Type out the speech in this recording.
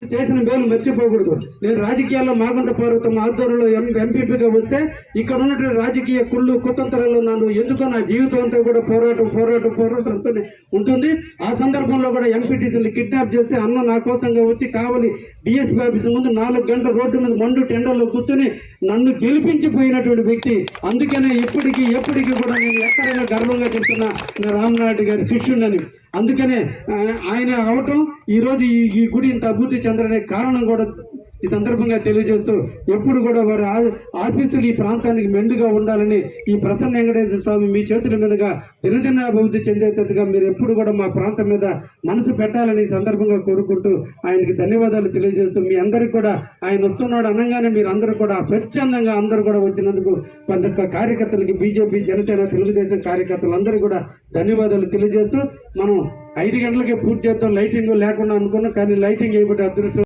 చేసిన మేలు మర్చిపోకూడదు. నేను రాజకీయాల్లో మాగుంట పర్వతం ఆధ్వర్యంలో ఎంపీపీగా వస్తే ఇక్కడ ఉన్నటువంటి రాజకీయ కుళ్ళు కుతంత్రాలు నన్ను ఎందుకో నా జీవితం అంతా కూడా పోరాటంతో ఉంటుంది. ఆ సందర్భంలో కూడా ఎంపీటీసీని కిడ్నాప్ చేస్తే అన్న నా కోసంగా వచ్చి కావలి డిఎస్పీ ఆఫీస్ ముందు 4 గంటల రోడ్డు మీద మండు టెండర్లో కూర్చొని నన్ను గెలిపించిపోయినటువంటి వ్యక్తి. అందుకనే ఎప్పటికీ కూడా నేను ఎక్కడైనా గర్వంగా చెప్తున్నా నా రామనాయుడు గారి శిష్యుడని. అందుకనే ఆయన అవటం ఈరోజు ఈ గుడి ఇంత అభివృద్ధి చెందడానికి కారణం కూడా ఈ సందర్భంగా తెలియజేస్తూ ఎప్పుడు కూడా వారి ఆశీస్సులు ఈ ప్రాంతానికి మెండుగా ఉండాలని ఈ ప్రసన్న వెంకటేశ్వర స్వామి మీ చేతుల మీదుగా దినదిన అభివృద్ధి చెందేటట్టుగా మీరు ఎప్పుడు కూడా మా ప్రాంతం మీద మనసు పెట్టాలని ఈ సందర్భంగా కోరుకుంటూ ఆయనకి ధన్యవాదాలు తెలియజేస్తూ మీ అందరికీ కూడా ఆయన వస్తున్నాడు అనగానే మీరు అందరూ కూడా స్వచ్ఛందంగా అందరూ కూడా వచ్చినందుకు కొంత కార్యకర్తలకి బీజేపీ జనసేన తెలుగుదేశం కార్యకర్తలందరూ కూడా ధన్యవాదాలు తెలియజేస్తూ మనం 5 గంటలకే పూర్తి చేద్దాం లైటింగ్ లేకుండా అనుకున్నాం, కానీ లైటింగ్ వేయబట్టి అదృష్టం